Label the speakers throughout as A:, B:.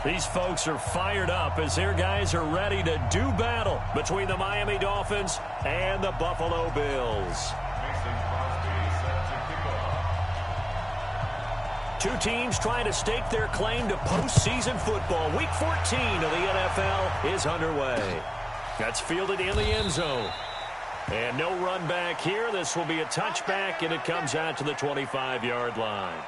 A: These folks are fired up as their guys are ready to do battle between the Miami Dolphins and the Buffalo Bills. Two teams trying to stake their claim to postseason football. Week 14 of the NFL is underway. That's fielded in the end zone. And no run back here. This will be a touchback, and it comes out to the 25-yard line.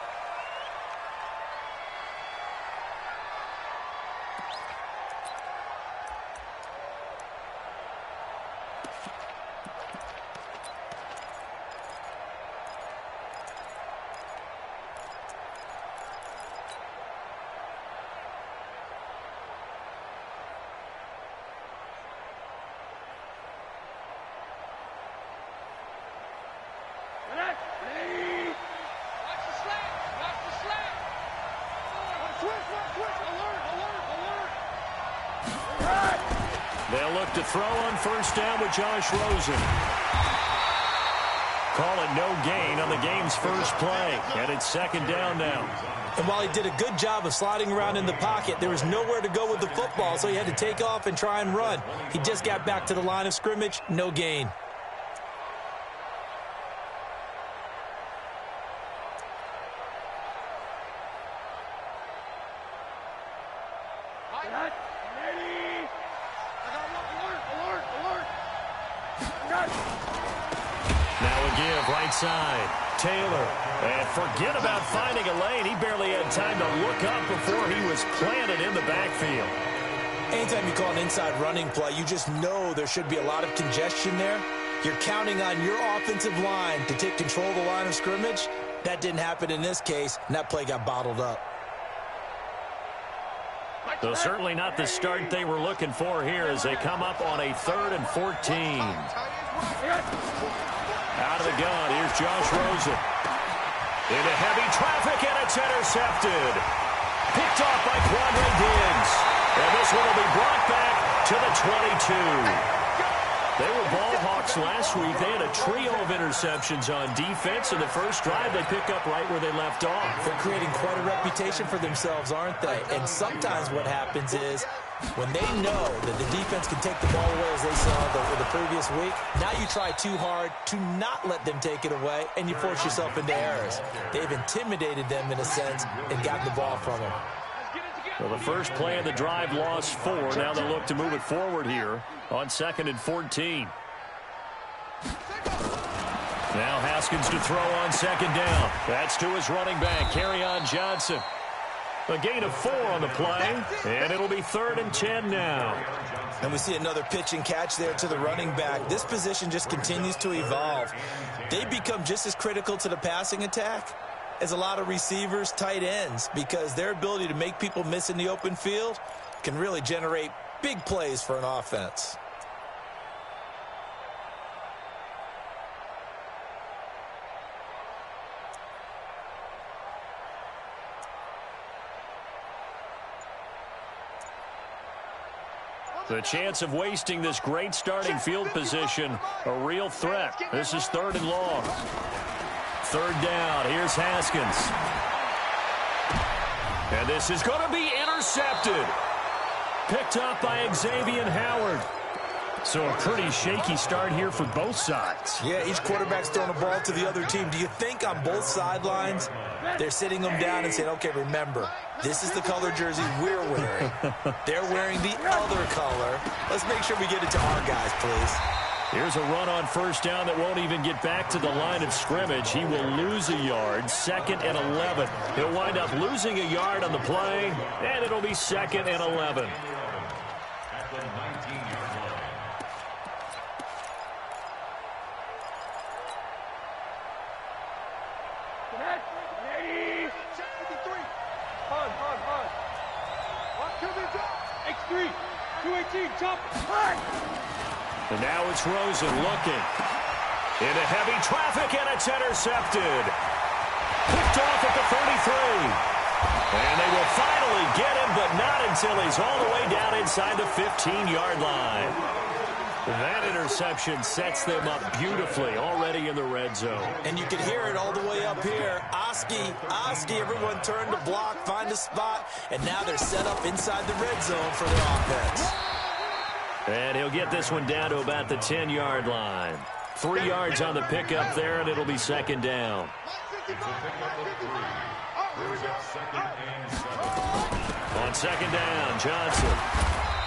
A: They'll look to throw on first down with Josh Rosen. Call it no gain on the game's first play. And it's second down now.
B: And while he did a good job of sliding around in the pocket, there was nowhere to go with the football, so he had to take off and try and run. He just got back to the line of scrimmage, no gain.
A: Side. Taylor. And forget about finding a lane. He barely had time to look up before he was planted in the backfield.
B: Anytime you call an inside running play, you just know there should be a lot of congestion there. You're counting on your offensive line to take control of the line of scrimmage. That didn't happen in this case, and that play got bottled up.
A: So certainly not the start they were looking for here as they come up on a 3rd and 14. Out of the gun, here's Josh Rosen. Into heavy traffic, and it's intercepted. Picked off by Quandre Diggs. And this one will be brought back to the 22. They were ball hawks last week. They had a trio of interceptions on defense. In the first drive, they pick up right where they left off.
B: They're creating quite a reputation for themselves, aren't they? And sometimes what happens is when they know that the defense can take the ball away, as they saw the previous week, now you try too hard to not let them take it away, and you force yourself into errors. They've intimidated them in a sense and gotten the ball from them.
A: Well, the first play of the drive lost 4. Now they look to move it forward here on 2nd and 14. Now Haskins to throw on 2nd down. That's to his running back, Kerryon Johnson. A gain of 4 on the play, and it'll be 3rd and 10 now.
B: And we see another pitch and catch there to the running back. This position just continues to evolve. They become just as critical to the passing attack as a lot of receivers, tight ends, because their ability to make people miss in the open field can really generate big plays for an offense.
A: The chance of wasting this great starting field position, a real threat. This is 3rd and long. 3rd down. Here's Haskins. And this is going to be intercepted. Picked up by Xavier Howard. So a pretty shaky start here for both sides.
B: Yeah, each quarterback's throwing a ball to the other team. Do you think on both sidelines they're sitting them down and saying, okay, remember, this is the color jersey we're wearing. They're wearing the other color. Let's make sure we get it to our guys, please.
A: Here's a run on first down that won't even get back to the line of scrimmage. He will lose a yard, 2nd and 11. He'll wind up losing a yard on the play, and it'll be 2nd and 11. And now it's Rosen looking. Into heavy traffic, and it's intercepted. Picked off at the 33. And they will finally get him, but not until he's all the way down inside the 15-yard line. That interception sets them up beautifully already in the red zone.
B: And you can hear it all the way up here. Oski, everyone turned to block, find a spot, and now they're set up inside the red zone for their offense.
A: And he'll get this one down to about the 10-yard line. 3 yards on the pickup there, and it'll be second down. On second down, Johnson.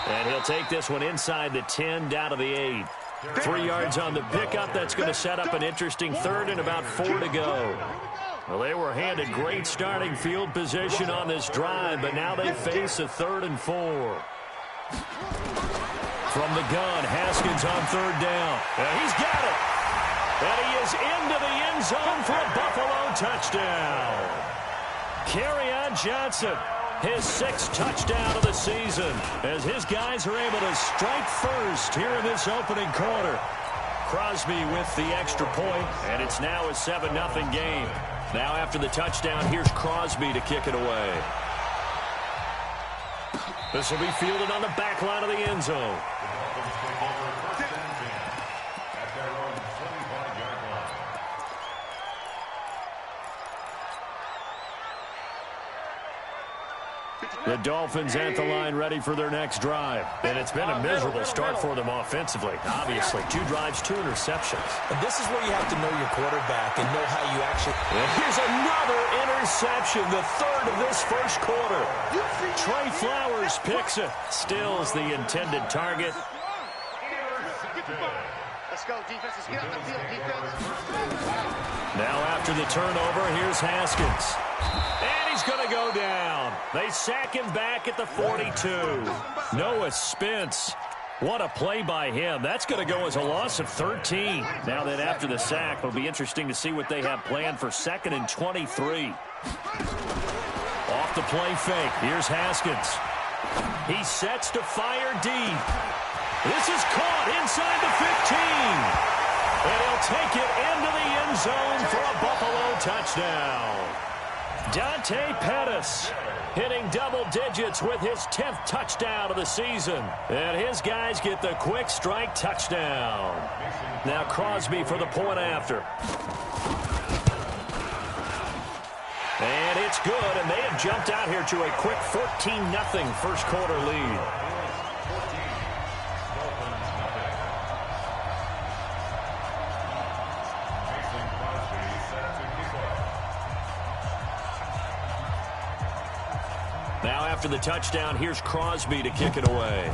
A: And he'll take this one inside the 10, down to the 8. 3 yards on the pickup. That's going to set up an interesting third and about 4 to go. Well, they were handed great starting field position on this drive, but now they face a 3rd and 4. From the gun, Haskins on 3rd down. And he's got it. And he is into the end zone for a Buffalo touchdown. Kerryon Johnson, his 6th touchdown of the season, as his guys are able to strike first here in this opening quarter. Crosby with the extra point, and it's now a 7-0 game. Now after the touchdown, here's Crosby to kick it away. This will be fielded on the back line of the end zone. The Dolphins at the line ready for their next drive. And it's been a miserable start for them offensively. Obviously, 2 drives, 2 interceptions.
B: And this is where you have to know your quarterback and know how you actually...
A: And here's another interception, the 3rd of this first quarter. Trey Flowers picks it. Stills the intended target.
C: Let's go, defense. Let's get on the field, defense.
A: Now after the turnover, here's Haskins. And he's going to go down. They sack him back at the 42. Noah Spence. What a play by him. That's going to go as a loss of 13. Now that after the sack, it'll be interesting to see what they have planned for 2nd and 23. Off the play fake. Here's Haskins. He sets to fire deep. This is caught inside the 15. And he'll take it into the end zone for a Buffalo touchdown. Dante Pettis hitting double digits with his 10th touchdown of the season. And his guys get the quick strike touchdown. Now Crosby for the point after. And it's good, and they have jumped out here to a quick 14-0 first quarter lead. Now after the touchdown, here's Crosby to kick it away.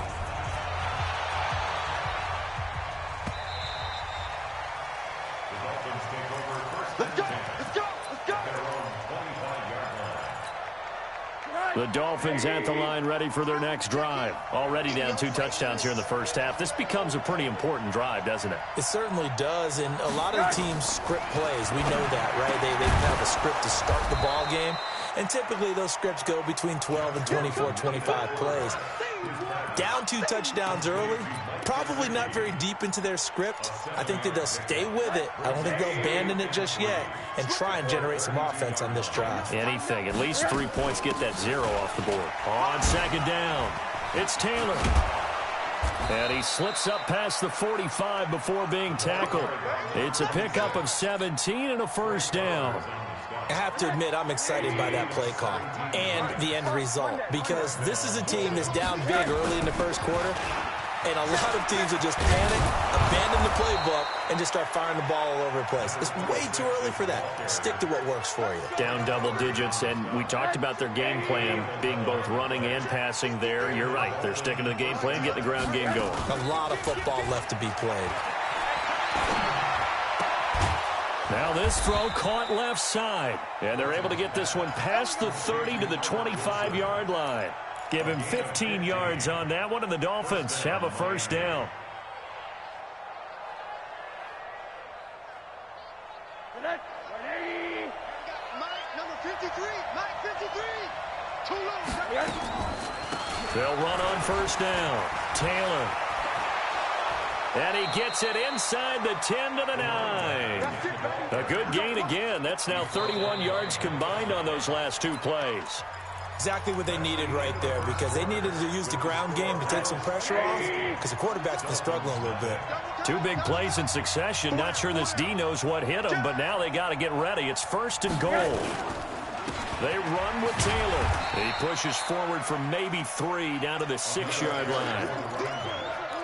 A: The Dolphins at the line ready for their next drive. Already down 2 touchdowns here in the first half. This becomes a pretty important drive, doesn't it?
B: It certainly does, and a lot of teams script plays. We know that, right? They have a script to start the ball game, and typically those scripts go between 12 and 24, 25 plays. Down 2 touchdowns early, probably not very deep into their script. I think that they'll stay with it. I don't think they'll abandon it just yet and try and generate some offense on this drive.
A: Anything. At least 3 points, get that 0 off the board. On second down, it's Taylor. And he slips up past the 45 before being tackled. It's a pickup of 17 and a first down.
B: I have to admit, I'm excited by that play call and the end result, because this is a team that's down big early in the first quarter, and a lot of teams will just panic, abandon the playbook, and just start firing the ball all over the place. It's way too early for that. Stick to what works for you.
A: Down double digits, and we talked about their game plan being both running and passing there. You're right. They're sticking to the game plan, getting the ground game going.
B: A lot of football left to be played.
A: Now this throw caught left side, and they're able to get this one past the 30 to the 25-yard line. Give him 15 yards on that one, and the Dolphins have a first down. They'll run on first down. Taylor. And he gets it inside the 10 to the 9. A good gain again. That's now 31 yards combined on those last 2 plays.
B: Exactly what they needed right there, because they needed to use the ground game to take some pressure off, because the quarterback's been struggling a little bit.
A: Two big plays in succession. Not sure this D knows what hit him, but now they got to get ready. It's 1st and goal. They run with Taylor. He pushes forward from maybe 3 down to the 6-yard line.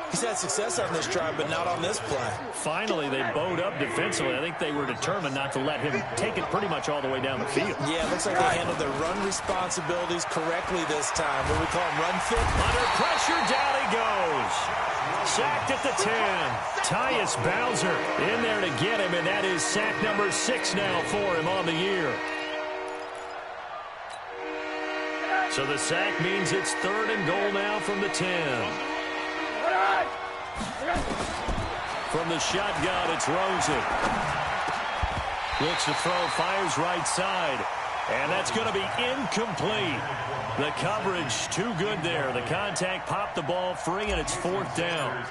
B: He's had success on this drive, but not on this play.
A: Finally, they bowed up defensively. I think they were determined not to let him take it pretty much all the way down the field.
B: Yeah, it looks like they handled their run responsibilities correctly this time. What do we call him, run fit?
A: Under pressure, down he goes. Sacked at the 10. Tyus Bowser in there to get him, and that is sack number 6 now for him on the year. So the sack means it's 3rd and goal now from the 10. From the shotgun, it's Rosen. Looks to throw, fires right side. And that's going to be incomplete. The coverage too good there. The contact popped the ball free, and it's 4th down.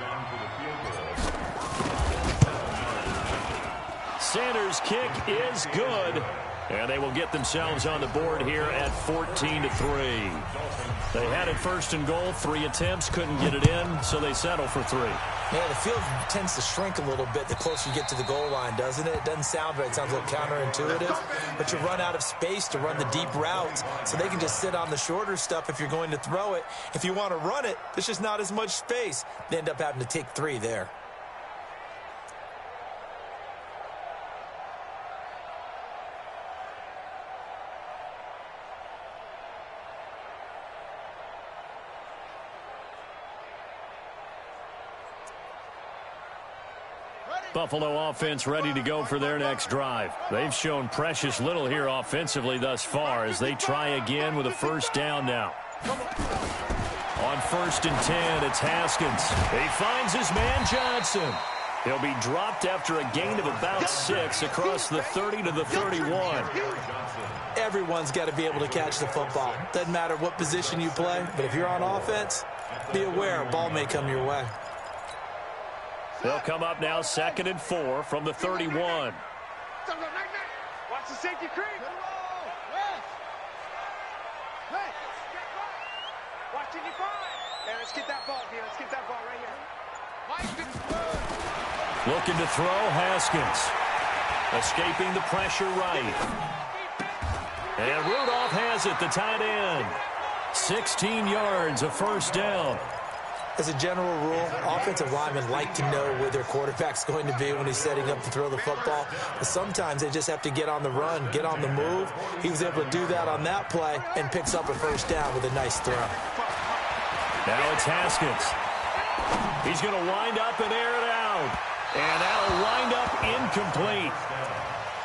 A: Sanders' kick is good. And they will get themselves on the board here at 14-3. They had it 1st and goal, 3 attempts, couldn't get it in, so they settle for 3.
B: Yeah, the field tends to shrink a little bit the closer you get to the goal line, doesn't it? It doesn't sound right. It sounds a little counterintuitive. But you run out of space to run the deep routes, so they can just sit on the shorter stuff if you're going to throw it. If you want to run it, there's just not as much space. They end up having to take 3 there.
A: Buffalo offense ready to go for their next drive. They've shown precious little here offensively thus far as they try again with a 1st down now. On 1st and 10, it's Haskins. He finds his man Johnson. He'll be dropped after a gain of about 6 across the 30 to the 31.
B: Everyone's got to be able to catch the football. Doesn't matter what position you play, but if you're on offense, be aware a ball may come your way.
A: They'll come up now 2nd and 4 from the 31.
C: Watch the safety creep. Watch it, you find. Hey, let's get that ball here. Let's get that ball right here.
A: Looking to throw, Haskins. Escaping the pressure right. And Rudolph has it, the tight end. 16 yards, a 1st down.
B: As a general rule, offensive linemen like to know where their quarterback's going to be when he's setting up to throw the football. But sometimes they just have to get on the run, get on the move. He was able to do that on that play and picks up a 1st down with a nice throw.
A: Now it's Haskins. He's going to wind up and air it out. And that'll wind up incomplete.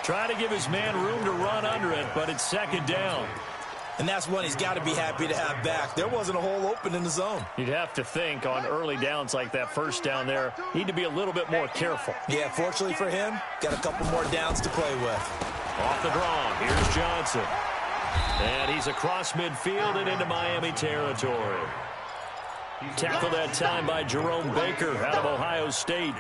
A: Try to give his man room to run under it, but it's 2nd down.
B: And that's one he's got to be happy to have back. There wasn't a hole open in the zone.
A: You'd have to think on early downs like that 1st down there, need to be a little bit more careful.
B: Yeah, fortunately for him, got a couple more downs to play with.
A: Off the draw, here's Johnson. And he's across midfield and into Miami territory. Tackled that time by Jerome Baker out of Ohio State.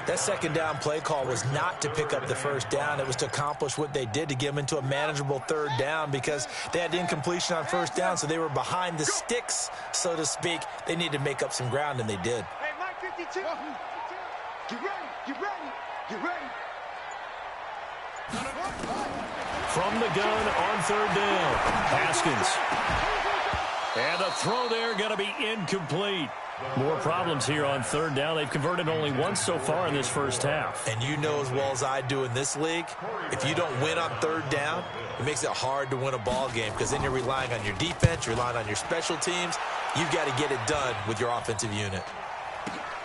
B: That 2nd down play call was not to pick up the 1st down. It was to accomplish what they did, to get them into a manageable 3rd down, because they had incompletion on 1st down, so they were behind the sticks, so to speak. They needed to make up some ground, and they did.
C: Hey, Mike 52. Get ready. Get ready. Get ready.
A: From the gun on 3rd down, Haskins. And the throw there going to be incomplete. More problems here on 3rd down. They've converted only once so far in this 1st half.
B: And you know as well as I do in this league, if you don't win on 3rd down, it makes it hard to win a ball game, because then you're relying on your defense, you're relying on your special teams. You've got to get it done with your offensive unit.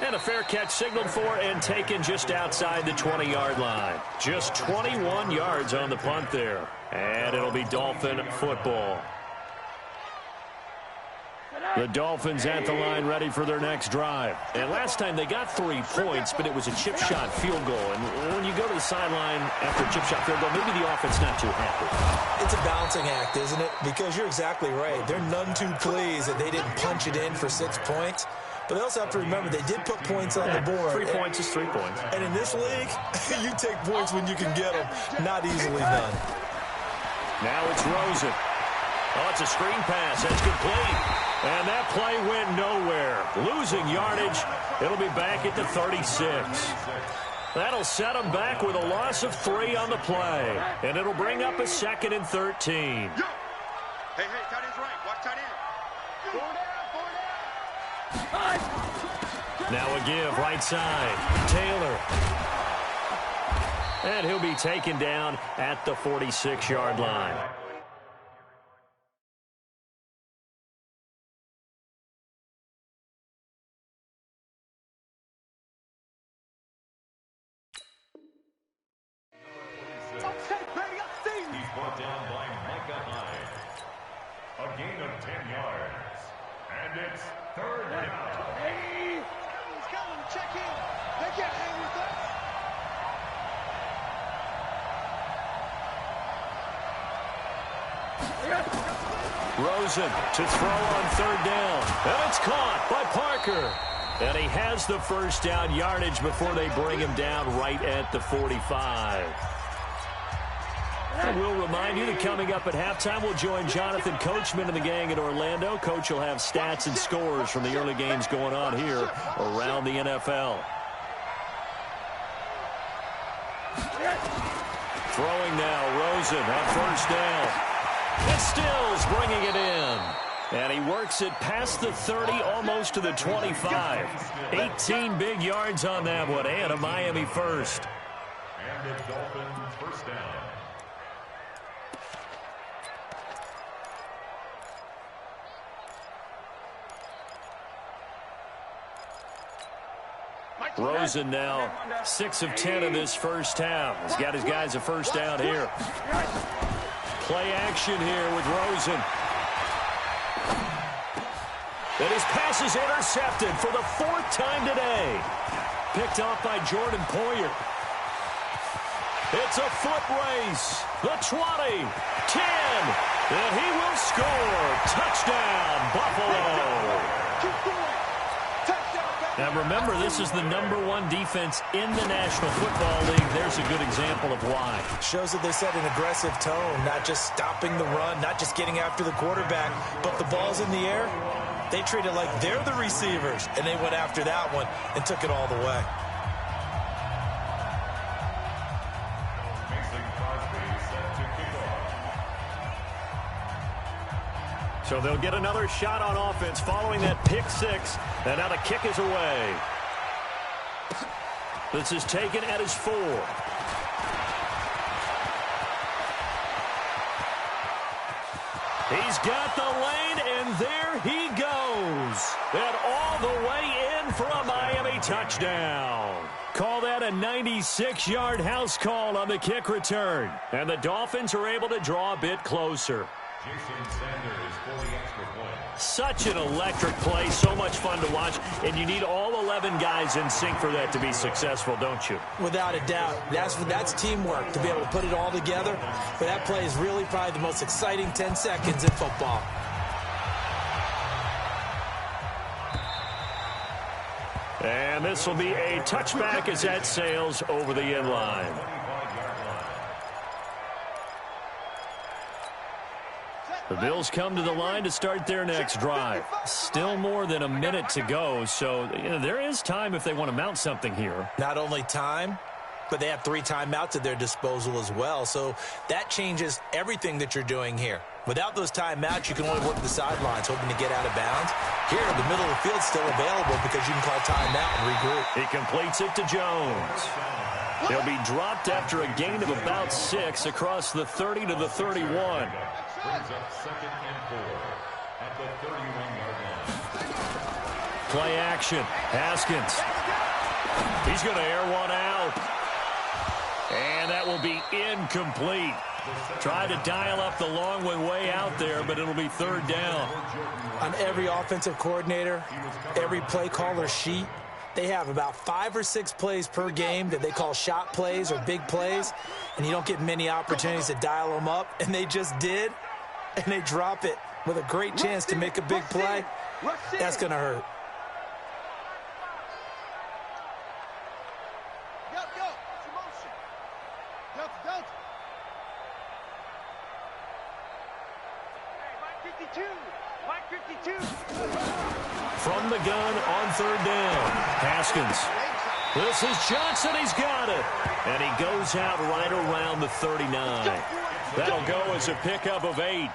A: And a fair catch signaled for and taken just outside the 20-yard line. Just 21 yards on the punt there. And it'll be Dolphin football. The Dolphins at the line ready for their next drive. And last time they got 3 points, but it was a chip shot field goal. And when you go to the sideline after a chip shot field goal, maybe the offense not too happy.
B: It's a balancing act, isn't it? Because you're exactly right. They're none too pleased that they didn't punch it in for 6 points. But they also have to remember they did put points on the board.
A: 3 points is 3 points.
B: And in this league, you take points when you can get them. Not easily done.
A: Now it's Rosen. Oh, it's a screen pass. That's complete. And that play went nowhere. Losing yardage. It'll be back at the 36. That'll set them back with a loss of 3 on the play. And it'll bring up a 2nd and 13.
C: Hey, tight end's right. Watch tight end.
A: Now a give, right side. Taylor. And he'll be taken down at the 46-yard line.
D: He's brought down by Micah Hyde. A gain of 10 yards. And it's 3rd down.
C: He's coming. Check in. They can't hang with us.
A: Rosen to throw on 3rd down. And it's caught by Parker. And he has the first down yardage before they bring him down right at the 45. And we'll remind you that coming up at halftime, we'll join Jonathan Coachman and the gang in Orlando. Coach will have stats and scores from the early games going on here around the NFL. Throwing now, Rosen at first down. And Stills bringing it in. And he works it past the 30, almost to the 25. 18 big yards on that one, and a Miami first.
D: And the Dolphins first down.
A: Rosen now 6 of 10 in this first half. He's got his guys a first down here. Play action here with Rosen. And his pass is intercepted for the 4th time today. Picked off by Jordan Poyer. It's a foot race. The 20, 10, and he will score. Touchdown, Buffalo. Now remember, this is the #1 defense in the National Football League. There's a good example of why.
B: Shows that they set an aggressive tone, not just stopping the run, not just getting after the quarterback, but the ball's in the air. They treat it like they're the receivers, and they went after that one and took it all the way.
A: So they'll get another shot on offense following that pick 6. And now the kick is away. This is taken at his 4. He's got the lane, and there he goes. And all the way in for a Miami touchdown. Call that a 96-yard house call on the kick return. And the Dolphins are able to draw a bit closer.
D: Jason Sanders for the extra point.
A: Such an electric play, so much fun to watch, and you need all 11 guys in sync for that to be successful, don't you?
B: Without a doubt. That's teamwork, to be able to put it all together. But that play is really probably the most exciting 10 seconds in football.
A: And this will be a touchback as that sails over the end line. The Bills come to the line to start their next drive. Still more than a minute to go, so there is time if they want to mount something here.
B: Not only time, but they have 3 timeouts at their disposal as well, so that changes everything that you're doing here. Without those timeouts, you can only work the sidelines, hoping to get out of bounds. Here, the middle of the field's still available because you can call timeout and regroup.
A: He completes it to Jones. He'll be dropped after a gain of about 6 across the 30 to the 31.
D: Brings up 2nd and 4 at the 31-yard line.
A: Play action. Haskins. He's going to air one out. And that will be incomplete. Tried to dial up the long one way out there, but it'll be 3rd down.
B: On every offensive coordinator, every play caller sheet, they have about 5 or 6 plays per game that they call shot plays or big plays, and you don't get many opportunities to dial them up, and they just did, and they drop it with a great chance to make a big play. That's going to hurt.
A: From the gun on third down, Haskins. This is Johnson. He's got it. And he goes out right around the 39. That'll go as a pickup of 8.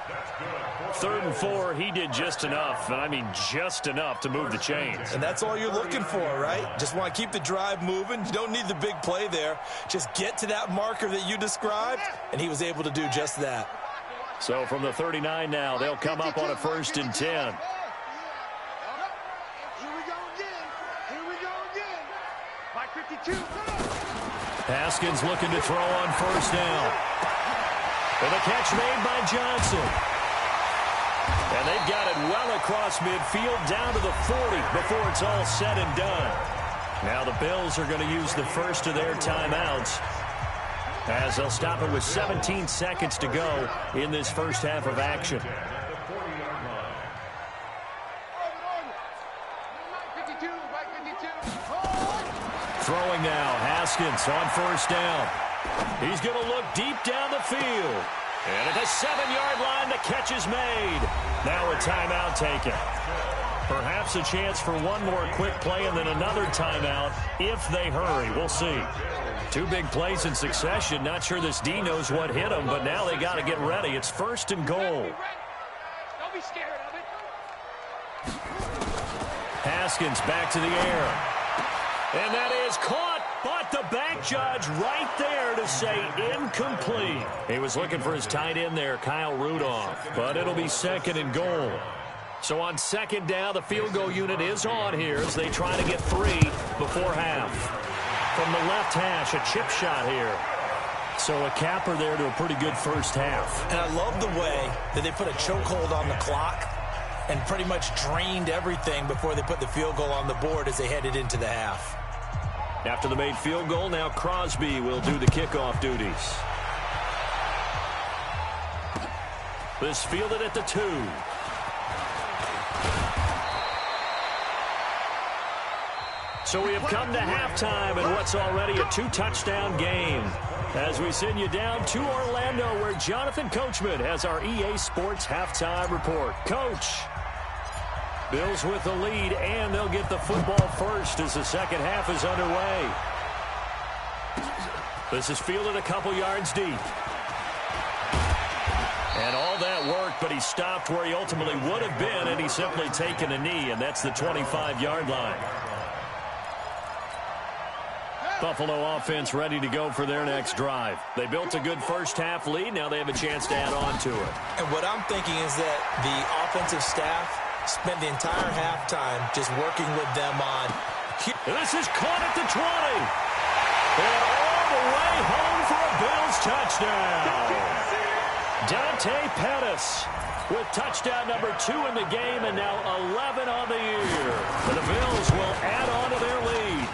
A: 3rd and 4, he did just enough, and I mean just enough to move the chains.
B: And that's all you're looking for, right? Just want to keep the drive moving. You don't need the big play there. Just get to that marker that you described, and he was able to do just that.
A: So from the 39 now, they'll come up on a 1st and 10.
C: Here we go again. Here we go again. By 52.
A: Haskins looking to throw on 1st down. And the catch made by Johnson. And they've got it well across midfield down to the 40 before it's all said and done. Now the Bills are going to use the first of their timeouts as they'll stop it with 17 seconds to go in this first half of action. Throwing now, Haskins on 1st down. He's going to look deep down the field. And at the 7-yard line, the catch is made. Now a timeout taken. Perhaps a chance for one more quick play and then another timeout if they hurry. We'll see. 2 big plays in succession. Not sure this D knows what hit him, but now they got to get ready. It's 1st and goal.
C: Don't be scared of it.
A: Haskins back to the air. And that is caught, but the back judge right there to say incomplete. He was looking for his tight end there, Kyle Rudolph, but it'll be 2nd and goal. So on 2nd down, the field goal unit is on here as they try to get 3 before half. From the left hash, a chip shot here. So a capper there to a pretty good first half.
B: And I love the way that they put a chokehold on the clock and pretty much drained everything before they put the field goal on the board as they headed into the half.
A: After the made field goal, now Crosby will do the kickoff duties. This fielded at the 2. So we have come to halftime in what's already a 2-touchdown game. As we send you down to Orlando, where Jonathan Coachman has our EA Sports halftime report. Coach. Bills with the lead, and they'll get the football first as the second half is underway. This is fielded a couple yards deep. And all that worked, but he stopped where he ultimately would have been, and he's simply taken a knee, and that's the 25-yard line. Buffalo offense ready to go for their next drive. They built a good first half lead. Now they have a chance to add on to it.
B: And what I'm thinking is that the offensive staff spent the entire halftime just working with them on.
A: This is caught at the 20. And all the way home for a Bills touchdown. Dante Pettis with touchdown number 2 in the game and now 11 on the year. And the Bills will add on to their lead.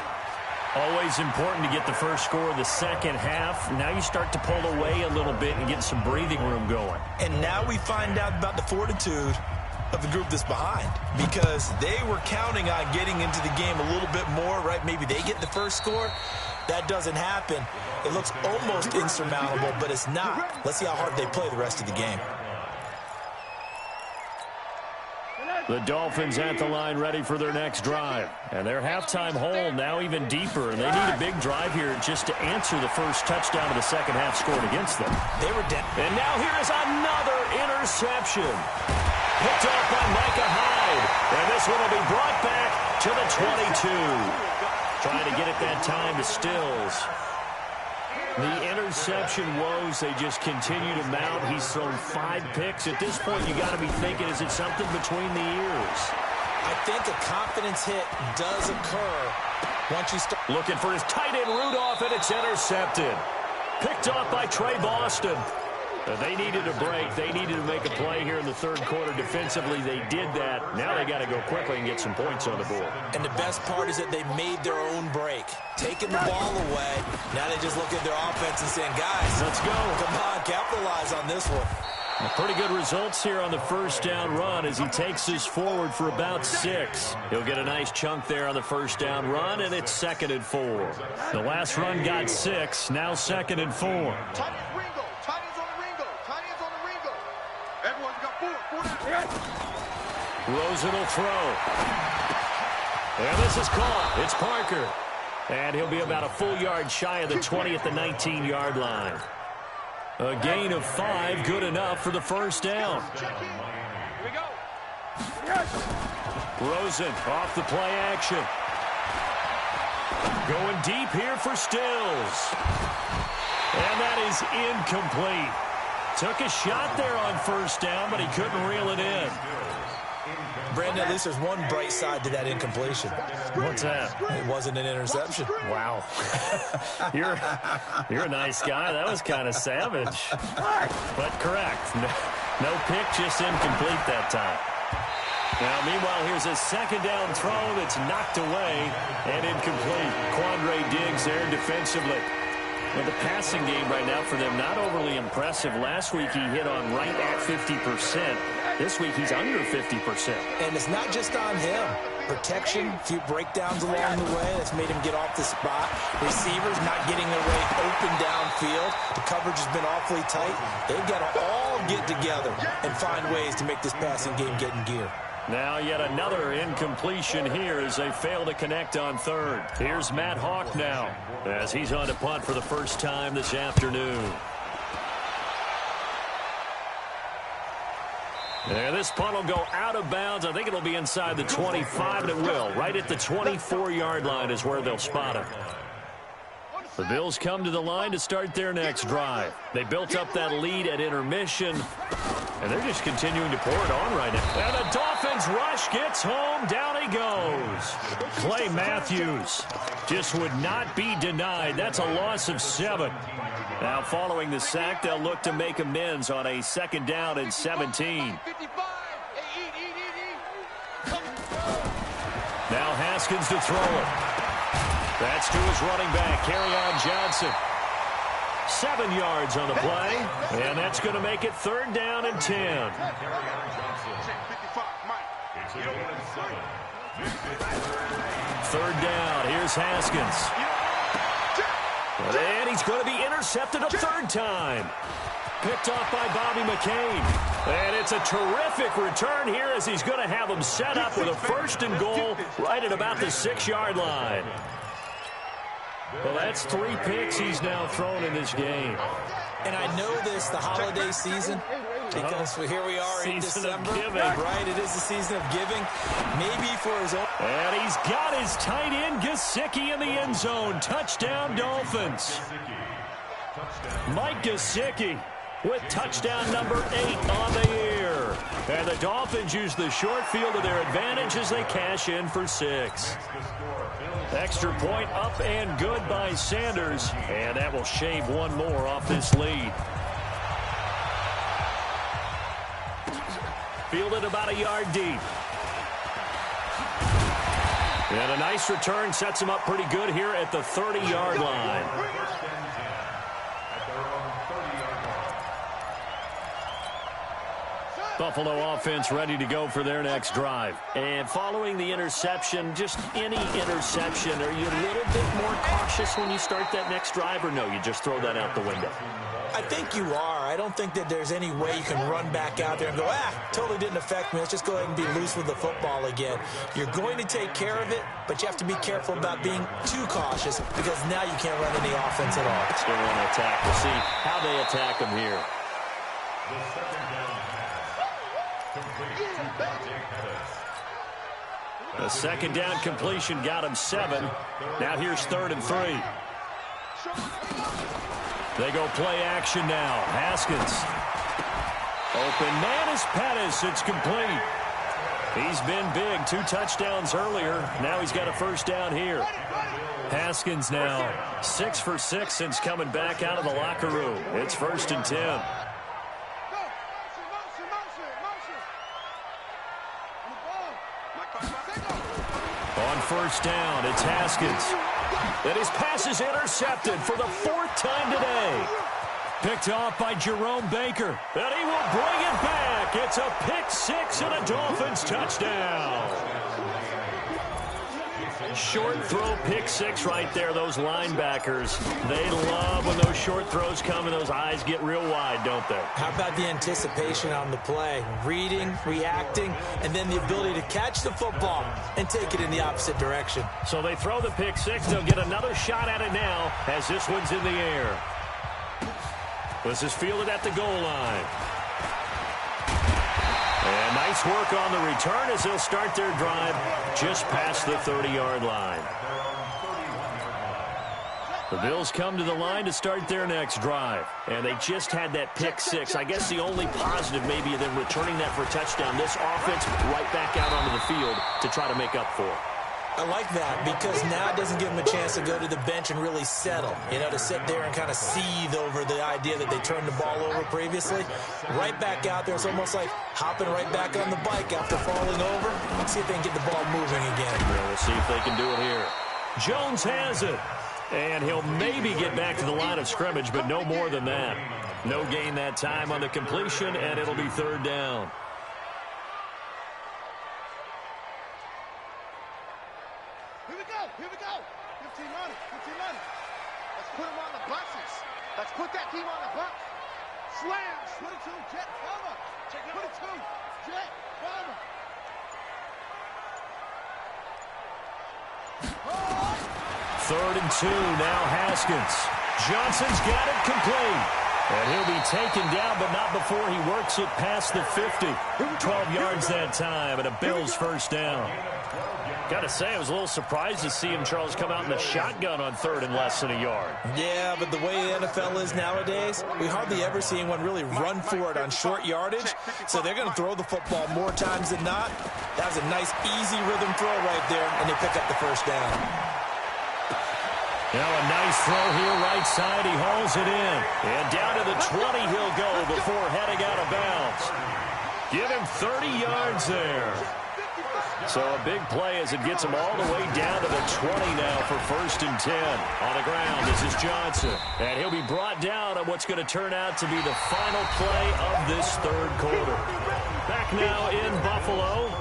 A: Always important to get the first score of the second half. Now you start to pull away a little bit and get some breathing room going.
B: And now we find out about the fortitude of the group that's behind, because they were counting on getting into the game a little bit more, right? Maybe they get the first score. That doesn't happen. It looks almost insurmountable, but it's not. Let's see how hard they play the rest of the game.
A: The Dolphins at the line ready for their next drive. And their halftime hole now even deeper. And they need a big drive here just to answer the first touchdown of the second half scored against them.
B: They were dead.
A: And now here is another interception. Picked off by Micah Hyde. And this one will be brought back to the 22. Trying to get it that time to Stills. The interception woes, they just continue to mount. He's thrown 5 picks. At this point, you got to be thinking, is it something between the ears?
B: I think a confidence hit does occur once you start.
A: Looking for his tight end Rudolph, and it's intercepted. Picked off by Trey Boston. They needed a break. They needed to make a play here in the third quarter. Defensively, they did that. Now they got to go quickly and get some points on the board.
B: And the best part is that they made their own break. Taking the ball away. Now they just look at their offense and saying, guys,
A: let's go.
B: Come on, capitalize on this one.
A: Pretty good results here on the first down run as he takes this forward for about 6. He'll get a nice chunk there on the first down run, and it's 2nd and 4. The last run got 6, now 2nd and 4. Rosen will throw. And this is caught. It's Parker. And he'll be about a full yard shy of the 20 at the 19-yard line. A gain of 5, good enough for the first down.
C: Here we go.
A: Rosen off the play action. Going deep here for Stills. And that is incomplete. Took a shot there on first down, but he couldn't reel it in.
B: Brandon, at least there's one bright side to that incompletion.
A: What's that?
B: It wasn't an interception.
A: Wow. You're a nice guy. That was kind of savage. But correct. No pick, just incomplete that time. Now, meanwhile, here's a second down throw that's knocked away and incomplete. Quandre Diggs there defensively. Well, the passing game right now for them, not overly impressive. Last week he hit on right at 50%. This week he's under 50%.
B: And it's not just on him. Protection, a few breakdowns along the way. That's made him get off the spot. Receivers not getting their way open downfield. The coverage has been awfully tight. They've got to all get together and find ways to make this passing game get in gear.
A: Now yet another incompletion here as they fail to connect on third. Here's Matt Hawk now as he's on to punt for the first time this afternoon. And this punt will go out of bounds. I think it'll be inside the 25, and it will. Right at the 24-yard line is where they'll spot him. The Bills come to the line to start their next drive. They built up that lead at intermission, and they're just continuing to pour it on right now. And the Dolphins rush gets home. Down he goes. Clay Matthews just would not be denied. That's a loss of 7. Now following the sack, they'll look to make amends on a second down and 17. Now Haskins to throw it. That's to his running back, Kerryon Johnson. 7 yards on the play, and that's going to make it third down and 10. Third down, here's Haskins. And he's going to be intercepted a third time. Picked off by Bobby McCain. And it's a terrific return here as he's going to have him set up with a first and goal right at about the 6-yard line. Well, that's 3 picks he's now thrown in this game.
B: And I know this, the holiday season, because here we are in December. Right, it is the season of giving. Maybe for his own.
A: And he's got his tight end, Gesicki, in the end zone. Touchdown, Dolphins. Mike Gesicki with touchdown number 8 on the year. And the Dolphins use the short field to their advantage as they cash in for 6. Extra point up and good by Sanders. And that will shave one more off this lead. Fielded about a yard deep. And a nice return sets him up pretty good here at the 30-yard line. Buffalo offense ready to go for their next drive. And following the interception, just any interception, are you a little bit more cautious when you start that next drive, or no, you just throw that out the window?
B: I think you are. I don't think that there's any way you can run back out there and go, totally didn't affect me. Let's just go ahead and be loose with the football again. You're going to take care of it, but you have to be careful about being too cautious because now you can't run any offense at all.
A: Still want to attack. We'll see how they attack them here. The second down completion got him 7. Now here's 3rd and 3. They go play action now. Haskins. Open man is Pettis. It's complete. He's been big. 2 touchdowns earlier. Now he's got a first down here. Haskins now 6 for 6 since coming back out of the locker room. It's 1st and 10. On first down, it's Haskins. And his pass is intercepted for the 4th time today. Picked off by Jerome Baker. And he will bring it back. It's a pick 6 and a Dolphins touchdown. Short throw pick six right there, those linebackers. They love when those short throws come and those eyes get real wide, don't they?
B: How about the anticipation on the play? Reading, reacting, and then the ability to catch the football and take it in the opposite direction.
A: So they throw the pick six. They'll get another shot at it now as this one's in the air. This is fielded at the goal line. And nice work on the return as they'll start their drive just past the 30-yard line. The Bills come to the line to start their next drive. And they just had that pick six. I guess the only positive maybe of them returning that for a touchdown. This offense right back out onto the field to try to make up for it.
B: I like that because now it doesn't give them a chance to go to the bench and really settle, to sit there and kind of seethe over the idea that they turned the ball over previously. Right back out there. It's almost like hopping right back on the bike after falling over. Let's see if they can get the ball moving again.
A: We'll see if they can do it here. Jones has it. And he'll maybe get back to the line of scrimmage, but no more than that. No gain that time on the completion, and it'll be third down.
C: Here we go. 15 on it. Let's put them on the buses. Let's put that team on the bus. Slam. 22, jet, bomber. 22, jet, bomber.
A: Third and two. Now Haskins. Johnson's got it complete. And he'll be taken down, but not before he works it past the 50. 12 yards that time, and a Bills first down. Got to say, I was a little surprised to see him, Charles, come out in the shotgun on third and less than a yard.
B: Yeah, but the way the NFL is nowadays, we hardly ever see anyone really run for it on short yardage. So they're going to throw the football more times than not. That was a nice, easy rhythm throw right there, and they pick up the first down.
A: Now a nice throw here, right side. He hauls it in. And down to the 20 he'll go before heading out of bounds. Give him 30 yards there. So a big play as it gets him all the way down to the 20 now for first and 10. On the ground, this is Johnson. And he'll be brought down on what's going to turn out to be the final play of this third quarter. Back now in Buffalo.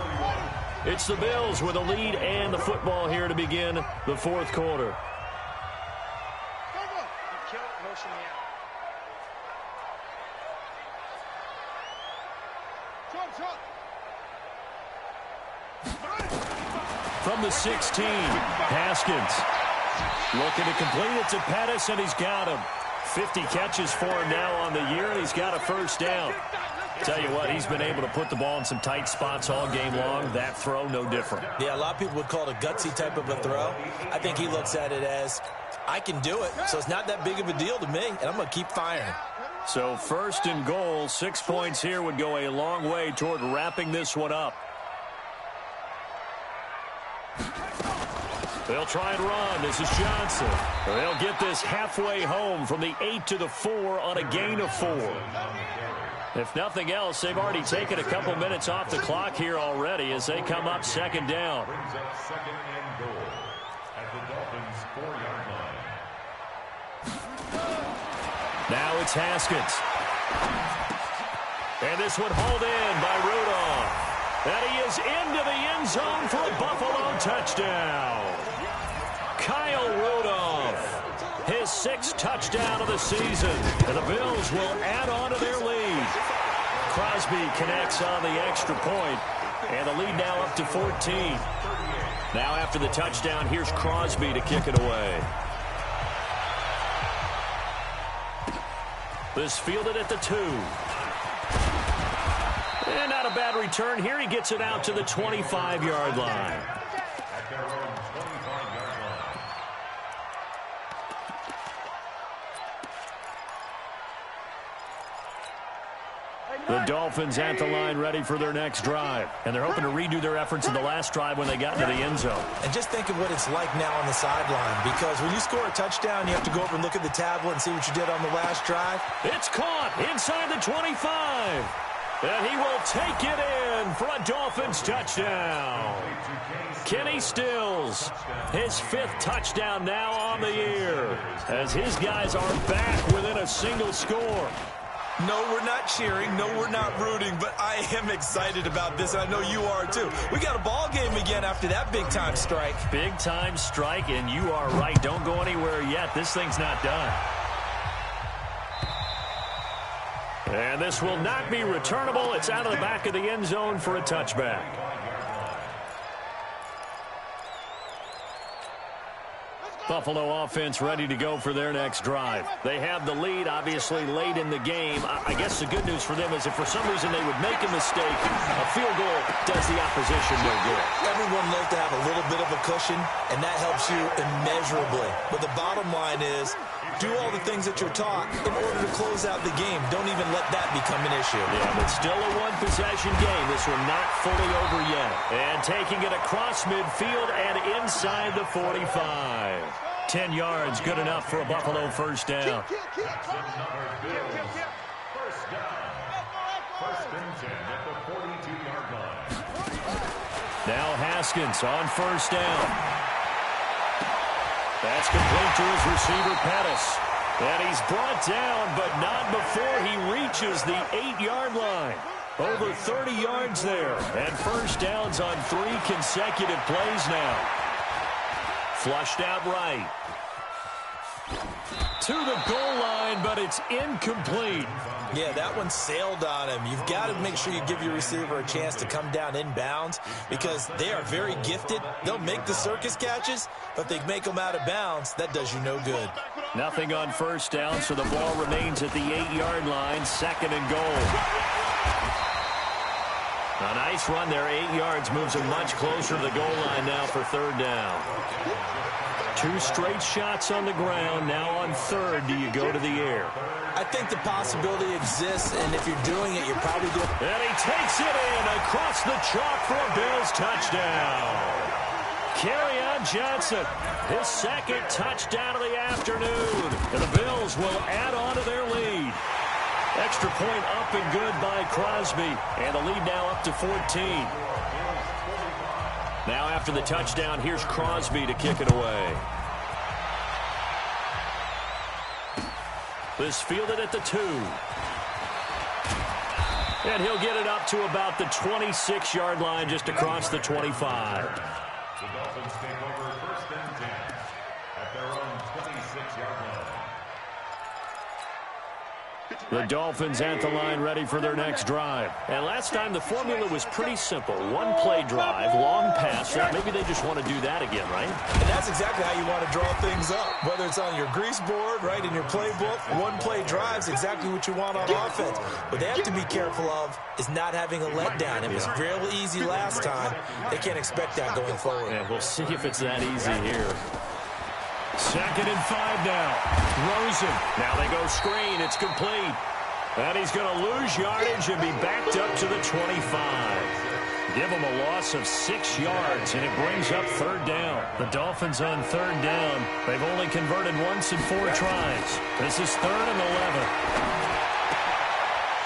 A: It's the Bills with a lead and the football here to begin the fourth quarter. From the 16, Haskins looking to complete it to Pettis, and he's got him. 50 catches for him now on the year, and he's got a first down. Tell you what, he's been able to put the ball in some tight spots all game long. That throw, no different.
B: Yeah, a lot of people would call it a gutsy type of a throw. I think he looks at it as, I can do it, so it's not that big of a deal to me, and I'm going to keep firing.
A: So first and goal, 6 points here would go a long way toward wrapping this one up. They'll try and run. This is Johnson. They'll get this halfway home from the 8 to the 4 on a gain of 4. If nothing else, they've already taken a couple minutes off the clock here already as they come up second down.
D: Brings up second and goal at the Dolphins' 4-yard line.
A: Now it's Haskins. And this one hauled in by Rudolph. And he is into the end zone for a Buffalo touchdown. Kyle Rudolph, his 6th touchdown of the season. And the Bills will add on to their lead. Crosby connects on the extra point, and the lead now up to 14. Now after the touchdown, here's Crosby to kick it away. This fielded at the 2. And not a bad return here. He gets it out to the 25-yard line.
D: At their own 25-yard line.
A: The Dolphins at the line ready for their next drive. And they're hoping to redo their efforts in the last drive when they got into the end zone.
B: And just think of what it's like now on the sideline, because when you score a touchdown, you have to go over and look at the tablet and see what you did on the last drive.
A: It's caught inside the 25. And he will take it in for a Dolphins touchdown. Kenny Stills, his 5th touchdown now on the year, as his guys are back within a single score.
B: No, we're not cheering. No, we're not rooting. But I am excited about this. I know you are, too. We got a ball game again after that big-time strike.
A: Big-time strike, and you are right. Don't go anywhere yet. This thing's not done. And this will not be returnable. It's out of the back of the end zone for a touchback. Buffalo offense ready to go for their next drive. They have the lead, obviously, late in the game. I guess the good news for them is if for some reason they would make a mistake, a field goal does the opposition no good.
B: Everyone loves to have a little bit of a cushion, and that helps you immeasurably. But the bottom line is, do all the things that you're taught in order to close out the game. Don't even let that become an issue.
A: Yeah, but still a one-possession game. This one not fully over yet. And taking it across midfield and inside the 45. 10 yards, good enough for a Buffalo first down.
D: First down. First and 10 at the 42-yard line.
A: Now Haskins on first down. That's complete to his receiver, Pettis. And he's brought down, but not before he reaches the 8-yard line. Over 30 yards there. And first downs on 3 consecutive plays now. Flushed out right. To the goal line, but it's incomplete.
B: Yeah, that one sailed on him. You've got to make sure you give your receiver a chance to come down inbounds because they are very gifted. They'll make the circus catches, but if they make them out of bounds, that does you no good.
A: Nothing on first down, so the ball remains at the 8-yard line, second and goal. A nice run there, 8 yards, moves him much closer to the goal line now for third down. 2 straight shots on the ground. Now on third, do you go to the air?
B: I think the possibility exists, and if you're doing it, you're probably doing it.
A: And he takes it in across the chalk for a Bills touchdown. Kerryon Johnson, his second touchdown of the afternoon. And the Bills will add on to their lead. Extra point up and good by Crosby. And the lead now up to 14. Now after the touchdown, here's Crosby to kick it away. This fielded at the 2. And he'll get it up to about the 26-yard line just across the 25.
D: The Dolphins take over first and 10 at their own 26-yard line.
A: The Dolphins at the line ready for their next drive. And last time the formula was pretty simple. 1 play drive, long pass. Maybe they just want to do that again, right?
B: And that's exactly how you want to draw things up. Whether it's on your grease board, right, in your playbook, 1 play drive is exactly what you want on offense. What they have to be careful of is not having a letdown. It was real easy last time. They can't expect that going forward.
A: Yeah, we'll see if it's that easy here. Second and 5 now. Rosen. Now they go screen. It's complete. And he's going to lose yardage and be backed up to the 25. Give him a loss of 6 yards, and it brings up third down. The Dolphins on third down. They've only converted once in 4 tries. This is 3rd and 11.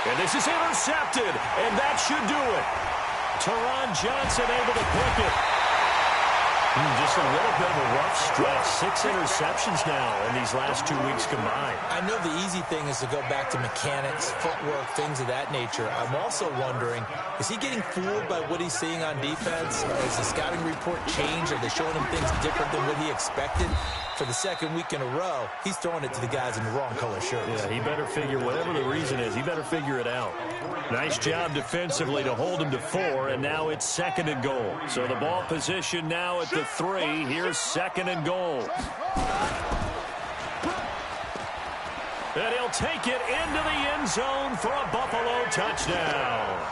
A: And this is intercepted, and that should do it. Teron Johnson able to pick it. Just a little bit of a rough stretch. 6 interceptions now in these last 2 weeks combined.
B: I know the easy thing is to go back to mechanics, footwork, things of that nature. I'm also wondering, is he getting fooled by what he's seeing on defense? Has the scouting report changed? Are they showing him things different than what he expected? For the second week in a row, he's throwing it to the guys in the wrong color shirts.
A: Yeah, he better figure, whatever the reason is, he better figure it out. Nice job defensively to hold him to 4, and now it's 2nd and goal. So the ball position now at the 3. Here's 2nd and goal. And he'll take it into the end zone for a Buffalo touchdown.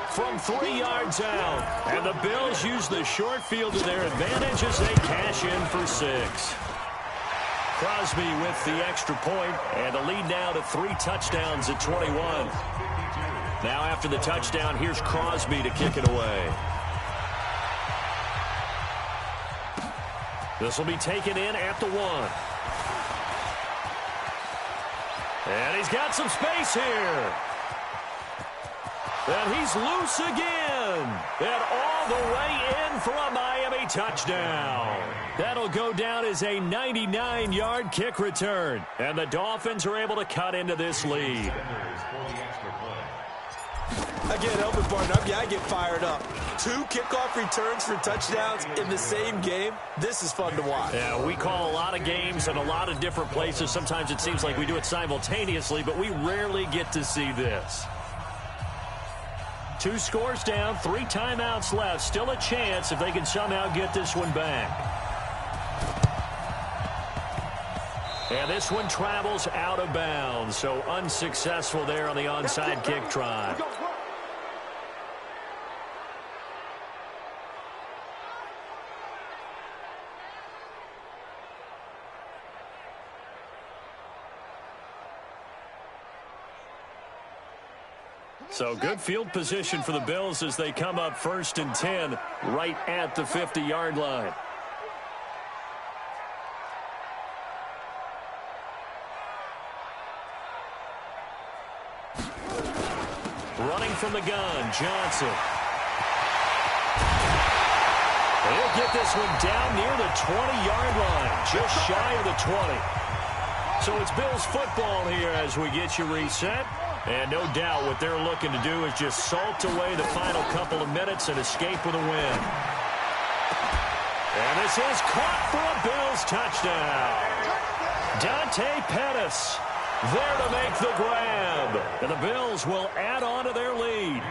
A: From 3 yards out. And the Bills use the short field to their advantage as they cash in for 6. Crosby with the extra point, and the lead now to 3 touchdowns at 21. Now after the touchdown, here's Crosby to kick it away. This will be taken in at the 1. And he's got some space here. And he's loose again. And all the way in for a Miami touchdown. That'll go down as a 99-yard kick return. And the Dolphins are able to cut into this lead.
B: Again, Elvin Barton, I get fired up. 2 kickoff returns for touchdowns in the same game. This is fun to watch.
A: Yeah, we call a lot of games in a lot of different places. Sometimes it seems like we do it simultaneously, but we rarely get to see this. 2 scores down, 3 timeouts left. Still a chance if they can somehow get this one back. And this one travels out of bounds, so unsuccessful there on the onside kick try. So good field position for the Bills as they come up 1st and 10 right at the 50-yard line. Running from the gun, Johnson. He'll get this one down near the 20-yard line, just shy of the 20. So it's Bills football here as we get you reset. And no doubt what they're looking to do is just salt away the final couple of minutes and escape with a win. And this is caught for a Bills touchdown. Dante Pettis there to make the grab. And the Bills will add on to their lead.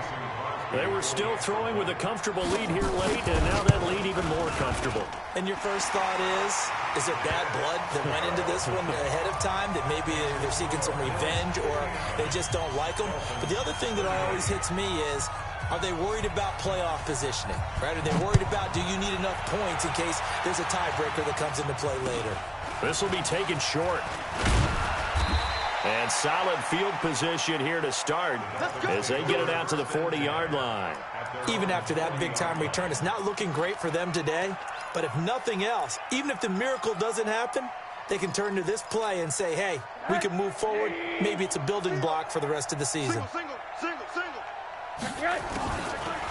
A: They were still throwing with a comfortable lead here late, and now that lead even more comfortable.
B: And your first thought is there bad blood that went into this one ahead of time, that maybe they're seeking some revenge or they just don't like them? But the other thing that always hits me is, are they worried about playoff positioning? Right? Are they worried about, do you need enough points in case there's a tiebreaker that comes into play later?
A: This will be taken short. And solid field position here to start as they get it out to the 40-yard line.
B: Even after that big-time return, it's not looking great for them today. But if nothing else, even if the miracle doesn't happen, they can turn to this play and say, hey, we can move forward. Maybe it's a building block for the rest of the season.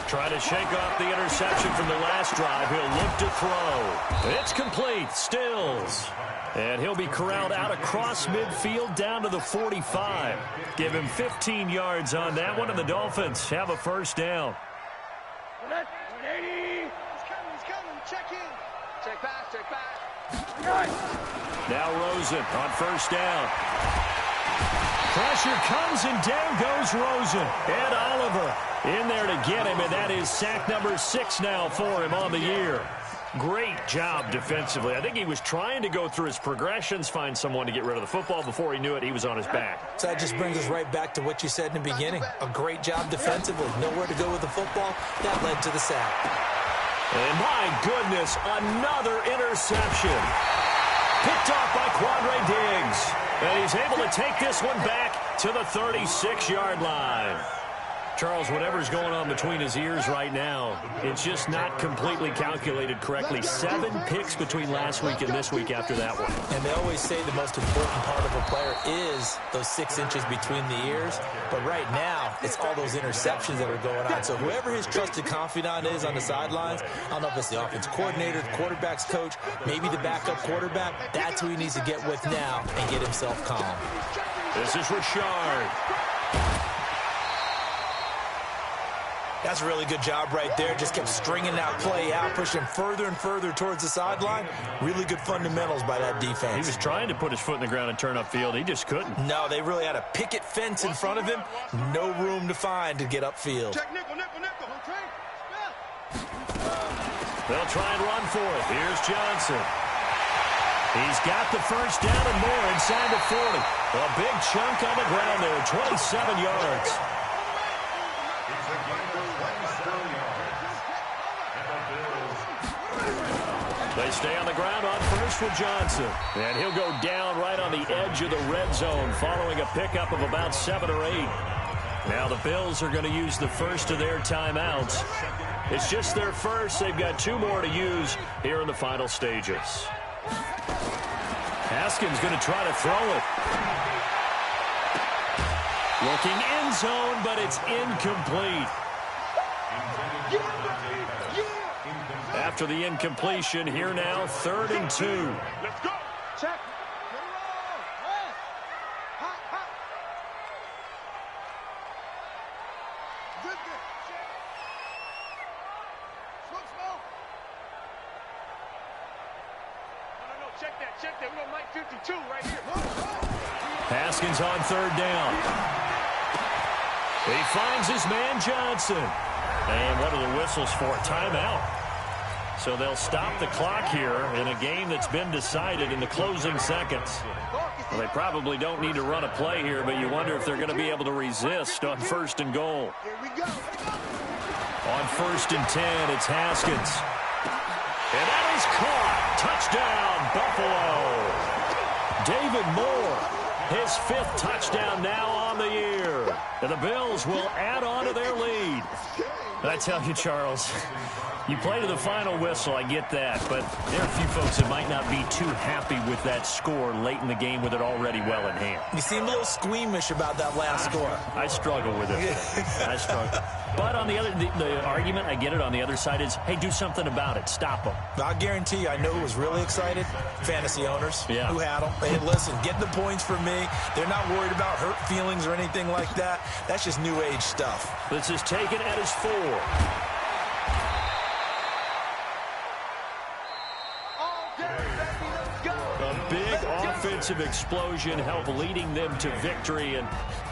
A: Trying to shake off the interception from the last drive. He'll look to throw. It's complete. Stills. And he'll be corralled out across midfield down to the 45. Give him 15 yards on that one, and the Dolphins have a first down.
C: He's coming. Check in. Check back.
A: Now Rosen on first down. Pressure comes, and down goes Rosen. Ed Oliver in there to get him, and that is sack number 6 now for him on the year. Great job defensively. I think he was trying to go through his progressions, find someone to get rid of the football. Before he knew it, he was on his back.
B: So that just brings us right back to what you said in the beginning. A great job defensively. Nowhere to go with the football. That led to the sack.
A: And my goodness, another interception. Picked off by Quandre Diggs. And he's able to take this one back to the 36-yard line. Charles, whatever's going on between his ears right now, it's just not completely calculated correctly. 7 picks between last week and this week after that one.
B: And they always say the most important part of a player is those 6 inches between the ears. But right now, it's all those interceptions that are going on. So whoever his trusted confidant is on the sidelines, I don't know if it's the offense coordinator, the quarterback's coach, maybe the backup quarterback, that's who he needs to get with now and get himself calm.
A: This is Richard.
B: That's a really good job right there. Just kept stringing that play out, pushing further and further towards the sideline. Really good fundamentals by that defense.
A: He was trying to put his foot in the ground and turn upfield. He just couldn't.
B: No, they really had a picket fence in front of him. No room to find to get upfield.
C: Check nickel.
A: They'll try and run for it. Here's Johnson. He's got the first down and more inside the 40. A big chunk on the ground there, 27 yards. They stay on the ground on first with Johnson. And he'll go down right on the edge of the red zone following a pickup of about 7 or 8. Now the Bills are going to use the first of their timeouts. It's just their first. They've got 2 more to use here in the final stages. Haskins going to try to throw it. Looking end zone, but it's incomplete. After the incompletion, here now, 3rd and 2.
C: Let's go. Check. Get it roll. Hey. Hot, hot. Good. Check. Slow. No. Check that. We're on Mike 52 right here.
A: Haskins on 3rd down. He finds his man Johnson. And what are the whistles for? Timeout. So they'll stop the clock here in a game that's been decided in the closing seconds. Well, they probably don't need to run a play here, but you wonder if they're going to be able to resist on 1st and goal.
C: Here we go.
A: On 1st and 10, it's Haskins. And that is caught. Touchdown, Buffalo. David Moore, his 5th touchdown now on the year. And the Bills will add on to their lead. I tell you, Charles, you play to the final whistle, I get that, but there are a few folks that might not be too happy with that score late in the game with it already well in hand.
B: You seem a little squeamish about that last score.
A: I struggle with it. I struggle. But on the other, the argument, I get it, on the other side is, hey, do something about it. Stop them.
B: I guarantee you, I know who was really excited. Fantasy owners
A: who
B: had them. Hey, listen, get the points for me. They're not worried about hurt feelings or anything like that. That's just new age stuff.
A: This is taken at his 4. A big offensive explosion helped leading them to victory, and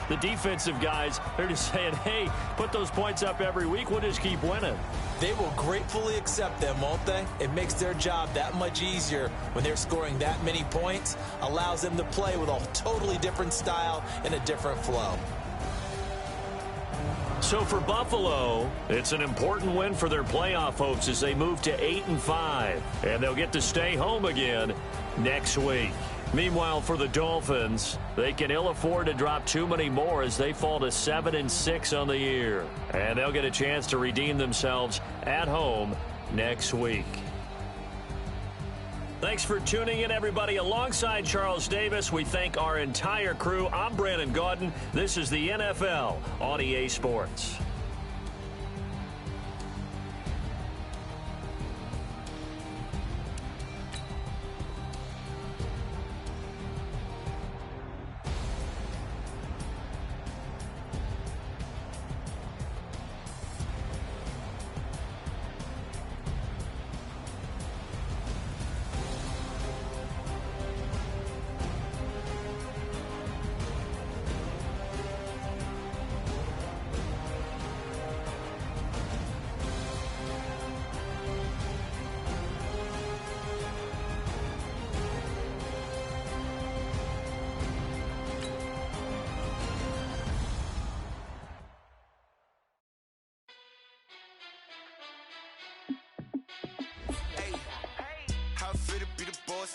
A: the defensive guys, they're just saying, hey, put those points up every week, we'll just keep winning.
B: They will gratefully accept them, won't they? It makes their job that much easier when they're scoring that many points, allows them to play with a totally different style and a different flow.
A: So for Buffalo, it's an important win for their playoff hopes as they move to 8-5, and they'll get to stay home again next week. Meanwhile, for the Dolphins, they can ill afford to drop too many more as they fall to 7-6 on the year, and they'll get a chance to redeem themselves at home next week. Thanks for tuning in, everybody. Alongside Charles Davis, we thank our entire crew. I'm Brandon Gaudin. This is the NFL on EA Sports.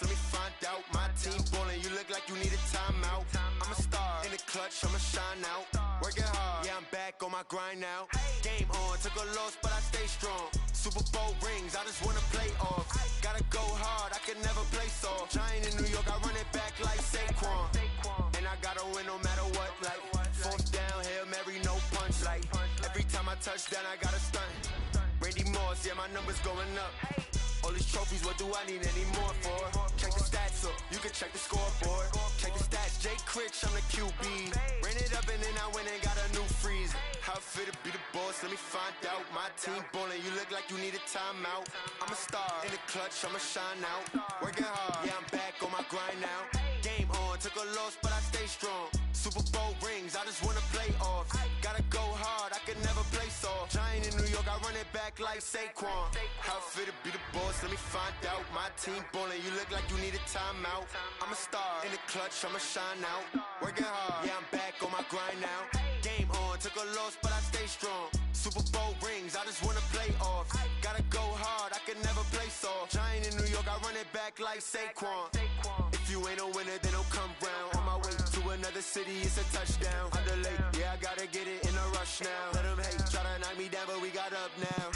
E: Let me find out. My team ballin', you look like you need a timeout. I'm a star in the clutch, I'ma shine out. Working hard, yeah, I'm back on my grind now. Game on, took a loss, but I stay strong. Super Bowl rings, I just wanna play off. Gotta go hard, I can never play soft. Giant in New York, I run it back like Saquon. And I gotta win no matter what, like 4th down, Hail Mary, no punch. Like every time I touch down, I gotta stunt. Randy Moss, yeah, my numbers going up. All these trophies, what do I need any more for? Check the stats up, you can check the scoreboard. Check the stats, Jay Critch, I'm the QB. Ran it up and then I went and got a new freeze. How fit to be the boss, let me find out. My team ballin', you look like you need a timeout. I'm a star in the clutch, I'ma shine out. Working hard, yeah, I'm back on my grind now. Game on, took a loss, but I stay strong. Super Bowl rings, I just wanna play off. Gotta go hard, I can never play soft. Giant in New York, I run it back like Saquon. How fit to be the boss, let me find out. My team ballin', you look like you need a timeout. I'm a star in the clutch, I'ma shine out. Working hard, yeah, I'm back on my grind now. Game on, took a loss, but I stay strong. Super Bowl rings, I just wanna play off. Gotta go hard, I can never play soft. Giant in New York, I run it back like Saquon. If you ain't a winner, then don't come round. On my way to another city, it's a touchdown. Underlay, yeah, I gotta get it in a rush now. Let them hate, try to knock me down, but we got up now.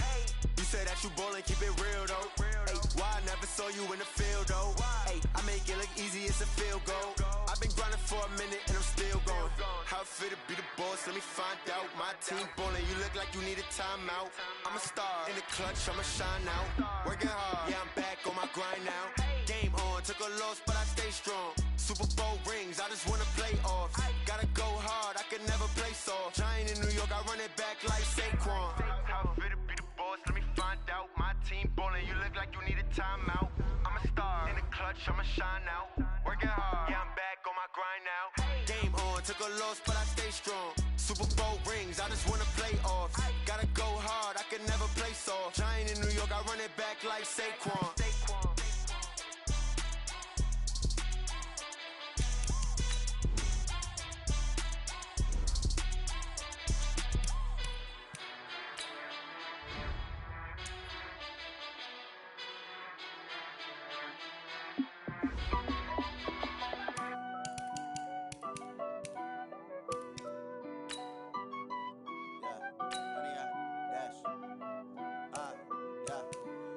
E: You say that you ballin', keep it real though. Hey, why I never saw you in the field though? Hey, I make it look easy, it's a field goal. I've been grinding for a minute and I'm still going. How how it feel to be the boss, let me find out. My team ballin', you look like you need a timeout. I'm a star, in the clutch, I'ma shine out. Working hard, yeah, I'm back on my grind now. Game on, took a loss, but I stay strong. Super Bowl rings, I just wanna play off. Gotta go hard, I can never play soft. Giant in New York, I run it back like Saquon. How it feel to be the boss, let me find out. My team ballin', you look like you need a timeout. I'm a star, in the clutch, I'ma shine out. Working hard, yeah, I'm back on my grind now. Game on, took a loss, but I stay strong. Super Bowl rings, I just wanna play off. Gotta go hard, I can never play soft. Giant in New York, I run it back like Saquon.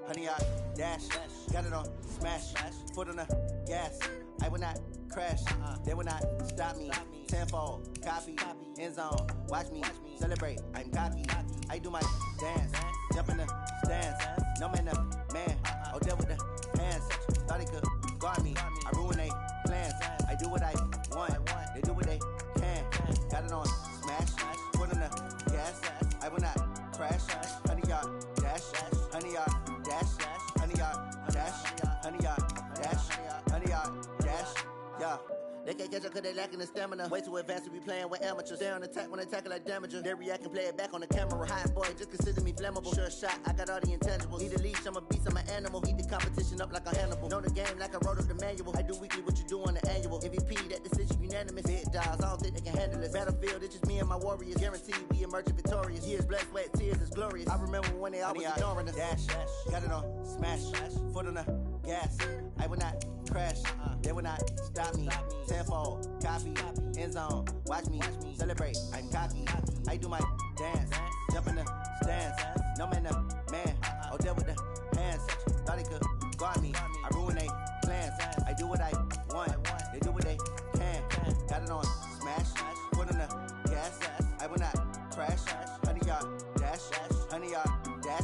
F: Honey, I dash, got it on smash, foot on the gas. I will not crash, they will not stop me. Tenfold, copy, end zone, watch me celebrate. I'm cocky, I do my dance, jump in the stands. No man, up man, Odell with the hands. Thought he could guard me, I ruin they plans. I do what I want, they do what they can. Got it on smash, foot on the gas. I will not crash, honey, y'all dash, honey, y'all dash, honey, y'all dash, honey, y'all dash, honey, y'all dash, yeah. They can't catch up cause they lacking the stamina. Way too advanced to be playing with amateurs. Stay on attack when they tackle like damager. They react and play it back on the camera. Hot boy, just consider me flammable. Sure shot, I got all the intangibles. Need a leash, I'm a beast, I'm an animal. Heat the competition up like a Hannibal. Know the game like I wrote up the manual. I do weekly what you do on the annual. MVP, that decision unanimous. Big dials, I don't think they can handle it. Battlefield, it's just me and my warriors. Guaranteed we emerging victorious. Years, blood, sweat, tears, it's glorious. I remember when they always ignoring us. Dash, got it on smash, foot on the gas. I will not crash, they will not stop me. Tenfold, copy, end zone, watch me celebrate. I'm cocky, I do my dance, jump in the stands. No man, up man, Odell with the hands. Thought he could guard me, I ruin they plans. I do what I want, they do what they can. Got it on smash, foot on the gas. I will not crash, honey, y'all dash, honey, y'all dash,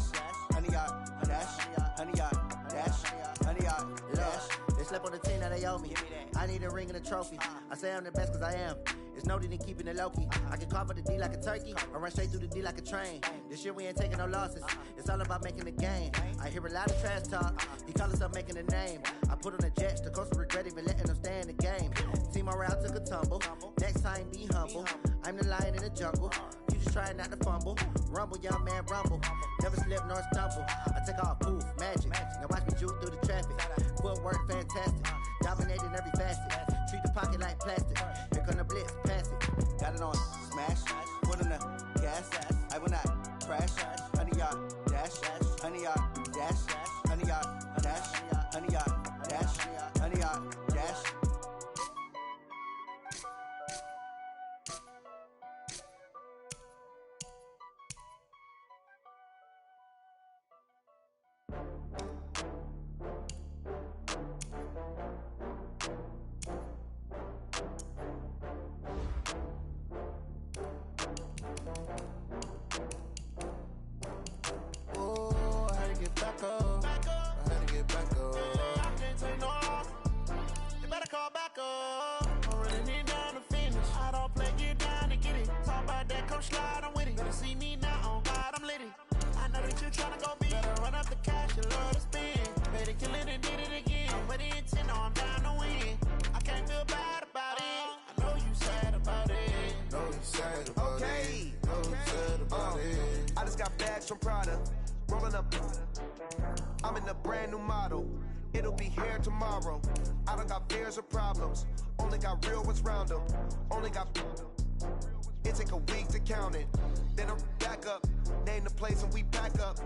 F: honey, y'all dash, honey, y'all dash, honey, y'all dash. They slept on the team, now they owe me. I need a ring and a trophy. I say I'm the best cause I am. It's no need in keeping it low-key. I can carve up the D like a turkey, or run straight through the D like a train. This year we ain't taking no losses. It's all about making the game. I hear a lot of trash talk. He call us up making a name. I put on the Jets, the coach will regret even letting them stay in the game. Team morale took a tumble. Next time be humble. I'm the lion in the jungle. You just trying not to fumble. Rumble, young man, rumble. Never slip nor stumble. I take off, poof, magic. Now watch me juke through the traffic. Footwork fantastic. Dominating every facet. Treat the pocket like plastic. Here come the blitz, pass it. Got it on smash, foot on the gas. I will not crash. Honey, y'all dash, honey, y'all dash, honey, y'all dash, honey, y'all dash, honey, y'all dash.
E: From Prada, rolling up. I'm in a brand new model. It'll be here tomorrow. I don't got fears or problems. Only got real ones round them. Only got. It take a week to count it. Then I'm back up. Name the place and we pack up.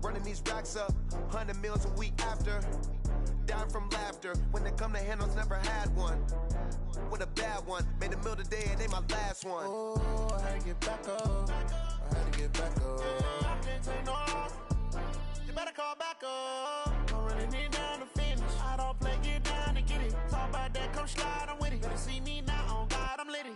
E: Running these racks up. 100 meals a week after. Down from laughter. When they come to handles, never had one. With a bad one. Made a meal today and they my last one.
F: Oh, I had to get back up. I had to get back up. I can't take no loss. You better call back up. I'm running it down to finish. I don't play, get down and get it. Talk about that, come slide, I'm with it. Better see me now, on God, I'm litty.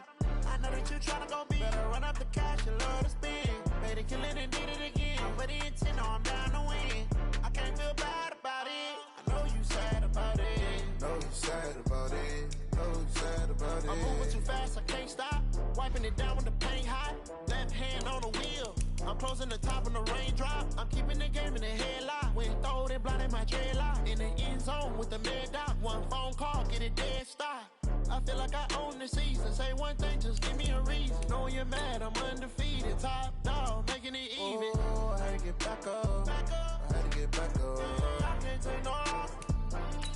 F: I know
G: that you tryna go be. Better run up the cash and love to spend. Better kill it and did it again. But the intent, no, I'm down to win. I can't feel bad about it. I know you sad about it.
H: Know you sad about it. Know you sad about it.
G: I'm moving too fast, I can't stop. Wiping it down with the paint hot. Left hand on the wheel. I'm closing the top of the raindrop. I'm keeping the game in the headlock. When throwed and blinded my dreadlock. In the end zone with the mid dot. One phone call, get it dead stop. I feel like I own the season. Say one thing, just give me a reason. Knowing you're mad, I'm undefeated. Top dog, making it even.
H: Oh, I had to get back up. I had to get back up.
G: I can't take no loss.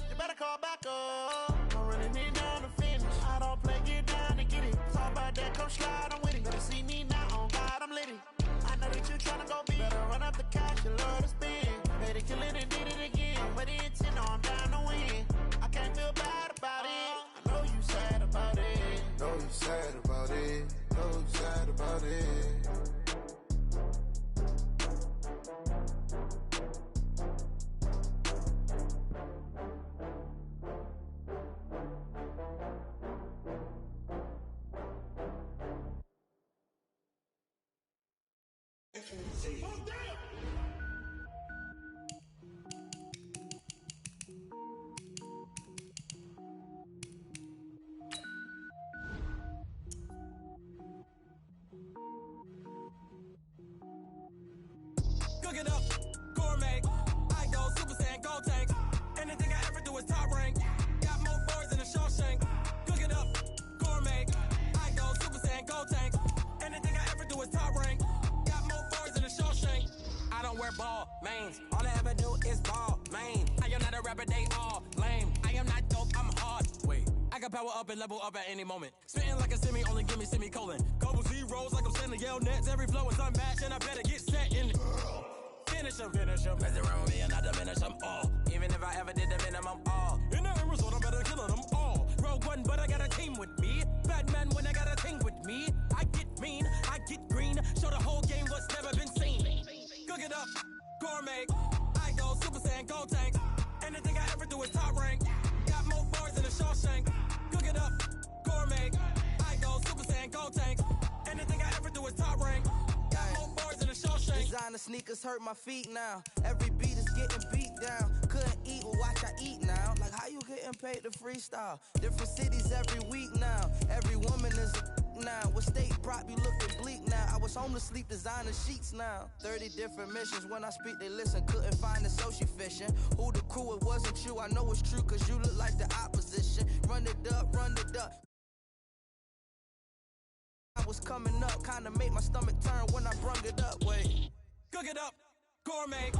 G: You better call back up. I'm running it down to finish. I don't play, get down to get it. Talk about that, come slide, I'm with it. Better see me now, on God, I'm lit it. I know that you tryna go be. Better run up the cash and love to spend. Better kill it and did it again. But the intent, no, I'm down to win. I can't feel bad about it. I know you sad about it.
H: Know you sad about it. Know you sad about it.
I: Cook it up, gourmet. I go Super Saiyan, gold tank. Anything I ever do is top rank. Got more boards than a Shawshank. Cook it up, gourmet. I go Super Saiyan, gold tank. Anything I ever do is top rank. Got more boards than a Shawshank. I don't wear ball mains. All I ever do is ball main. I am not a rapper, they all lame. I am not dope, I'm hard. Wait, I can power up and level up at any moment. Spitting like a semi, only give me semicolon. Couple zeros like I'm sending yell nets. Every flow is unmatched and I better get set in. Finish him, mess around with me and I diminish them all. Even if I ever did the minimum, all. In the end result, I'm better killing them all. Rogue One, but I got a team with me. Batman when I got a team with me. I get mean, I get green. Show the whole game what's never been seen. Cook it up, gourmet. I go Super Saiyan, gold tank. Anything I ever do is top rank. Got more bars than a Shawshank. Cook it up, gourmet. I go Super Saiyan, gold tank. Anything I ever do is top rank. Got more bars than a Shawshank.
F: Designer sneakers hurt my feet now. Every beat is getting beat down. Couldn't eat, well watch I eat now. Like how you getting paid to freestyle? Different cities every week now. Every woman is a now. What state prop you looking bleak now? I was home to sleep, designer sheets now. 30 different missions. When I speak they listen. Couldn't find the social fishing. Who the crew? It wasn't you. I know it's true cause you look like the opposition. Run it up, run it up. I was coming up, kinda made my stomach turn when I brung it up. Wait.
I: Cook it up, gourmet.